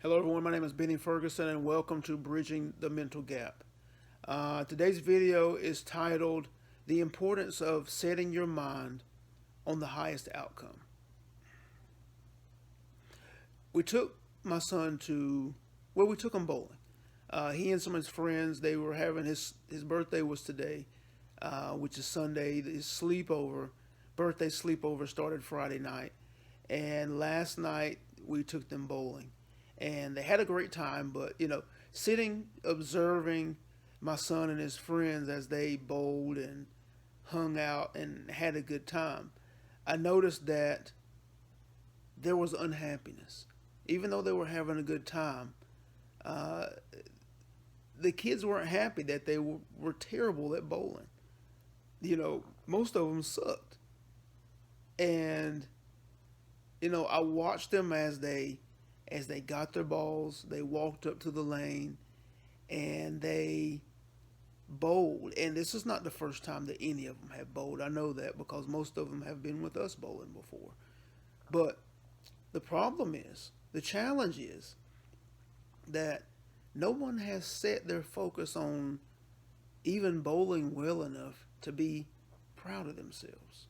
Hello, everyone. My name is Benny Ferguson, and welcome to Bridging the Mental Gap. Today's video is titled The Importance of Setting Your Mind on the Highest Outcome. We took my son we took him bowling. He and some of his friends, they were having his birthday was today, which is Sunday. His birthday sleepover started Friday night. And last night we took them bowling. And they had a great time, but sitting observing my son and his friends as they bowled and hung out and had a good time, I noticed that there was unhappiness. Even though they were having a good time, uh, the kids weren't happy that they were terrible at bowling. Most of them sucked. And I watched them as they got their balls, they walked up to the lane and they bowled. And this is not the first time that any of them have bowled. I know that because most of them have been with us bowling before. But the challenge is that no one has set their focus on even bowling well enough to be proud of themselves.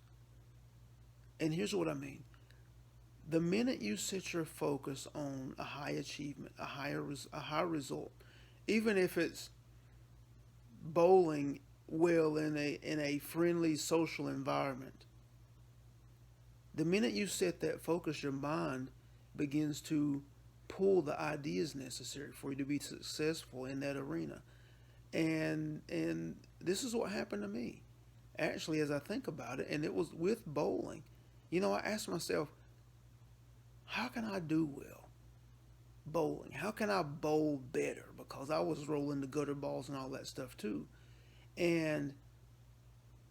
And here's what I mean. The minute you set your focus on a high achievement, a high result, even if it's bowling well in a friendly social environment, the minute you set that focus, your mind begins to pull the ideas necessary for you to be successful in that arena. And this is what happened to me. Actually, as I think about it, and it was with bowling. I asked myself, how can I do well bowling? How can I bowl better? Because I was rolling the gutter balls and all that stuff too. And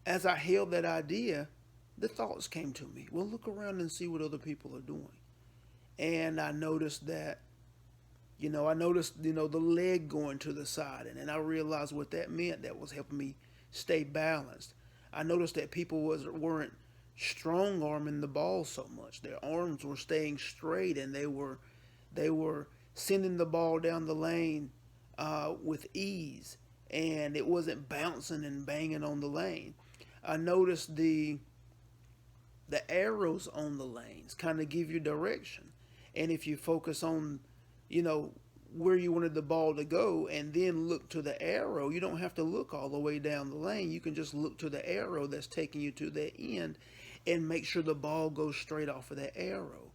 as I held that idea, the thoughts came to me. Well, look around and see what other people are doing. And I noticed that, the leg going to the side. And then I realized what that meant. That was helping me stay balanced. I noticed that people weren't strong arming the ball so much. Their arms were staying straight, and they were sending the ball down the lane with ease, and it wasn't bouncing and banging on the lane. I noticed the arrows on the lanes kind of give you direction, and if you focus on, you know, where you wanted the ball to go and then look to the arrow, you don't have to look all the way down the lane. You can just look to the arrow that's taking you to the end and make sure the ball goes straight off of that arrow.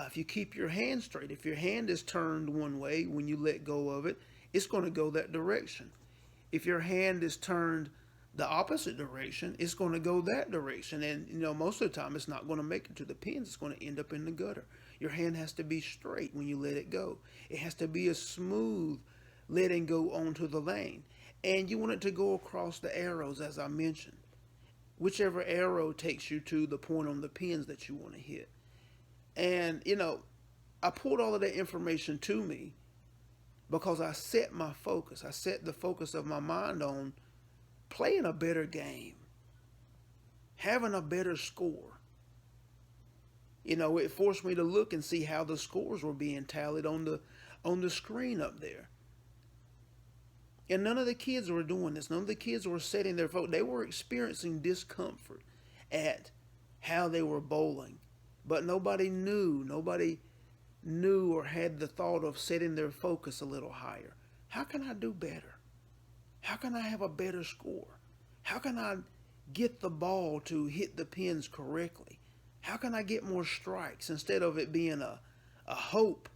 If you keep your hand straight, if your hand is turned one way when you let go of it, it's going to go that direction. If your hand is turned the opposite direction, it's going to go that direction. And, most of the time it's not going to make it to the pins. It's going to end up in the gutter. Your hand has to be straight when you let it go. It has to be a smooth letting go onto the lane. And you want it to go across the arrows, as I mentioned. Whichever arrow takes you to the point on the pins that you want to hit. And, I pulled all of that information to me because I set my focus. I set the focus of my mind on playing a better game, having a better score. It forced me to look and see how the scores were being tallied on the screen up there. And none of the kids were doing this. None of the kids were setting their focus. They were experiencing discomfort at how they were bowling. But nobody knew. Nobody knew or had the thought of setting their focus a little higher. How can I do better? How can I have a better score? How can I get the ball to hit the pins correctly? How can I get more strikes instead of it being a hope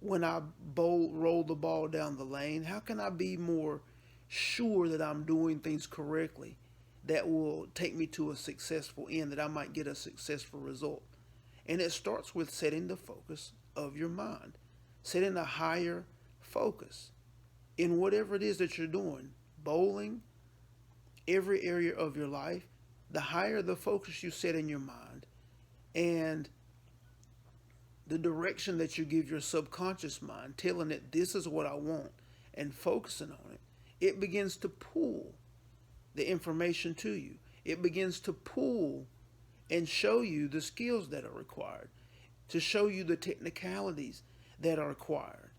when I roll the ball down the lane? How can I be more sure that I'm doing things correctly that will take me to a successful end, that I might get a successful result? And it starts with setting the focus of your mind, setting a higher focus in whatever it is that you're doing, bowling, every area of your life. The higher the focus you set in your mind and the direction that you give your subconscious mind, telling it this is what I want and focusing on it, it begins to pull the information to you. It begins to pull and show you the skills that are required, to show you the technicalities that are acquired.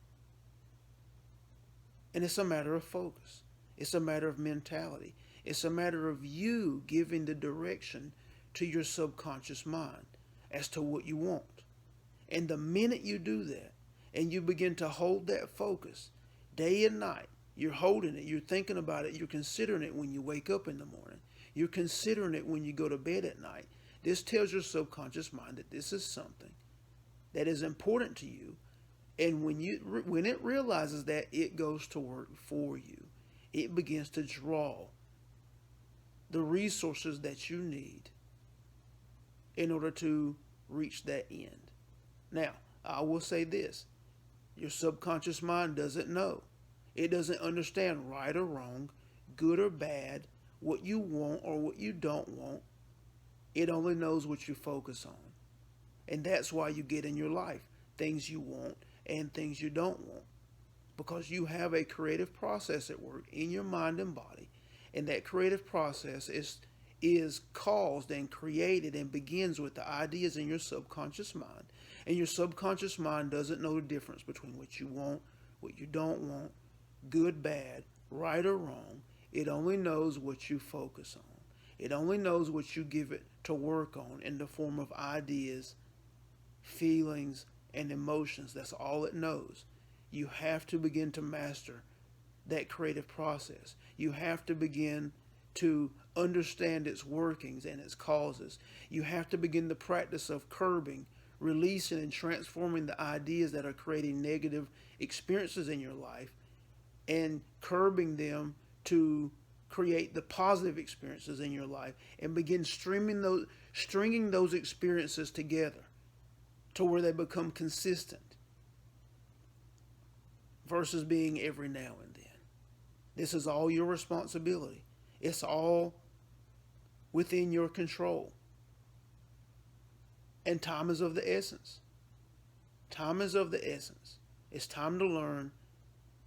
And it's a matter of focus. It's a matter of mentality. It's a matter of you giving the direction to your subconscious mind as to what you want. And the minute you do that and you begin to hold that focus day and night, you're holding it, you're thinking about it, you're considering it when you wake up in the morning, you're considering it when you go to bed at night. This tells your subconscious mind that this is something that is important to you. And when it realizes that, it goes to work for you. It begins to draw the resources that you need in order to reach that end. Now, I will say this. Your subconscious mind doesn't know. It doesn't understand right or wrong, good or bad, what you want or what you don't want. It only knows what you focus on. And that's why you get in your life things you want and things you don't want. Because you have a creative process at work in your mind and body. And that creative process is caused and created and begins with the ideas in your subconscious mind. And your subconscious mind doesn't know the difference between what you want, what you don't want, good, bad, right or wrong. It only knows what you focus on. It only knows what you give it to work on in the form of ideas, feelings, and emotions. That's all it knows. You have to begin to master that creative process. You have to begin to understand its workings and its causes. You have to begin the practice of curbing, releasing, and transforming the ideas that are creating negative experiences in your life and curbing them to create the positive experiences in your life, and begin stringing those experiences together to where they become consistent versus being every now and then. This is all your responsibility. It's all within your control. And time is of the essence. Time is of the essence. It's time to learn.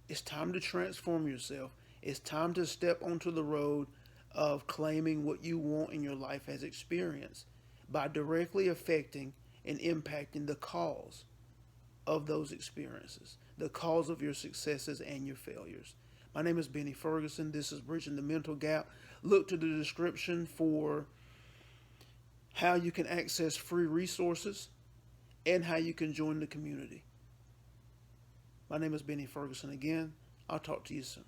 It's time to transform yourself. It's time to step onto the road of claiming what you want in your life as experience by directly affecting and impacting the cause of those experiences, the cause of your successes and your failures. My name is Benny Ferguson. This is Bridging the Mental Gap. Look to the description for how you can access free resources and how you can join the community. My name is Benny Ferguson again. I'll talk to you soon.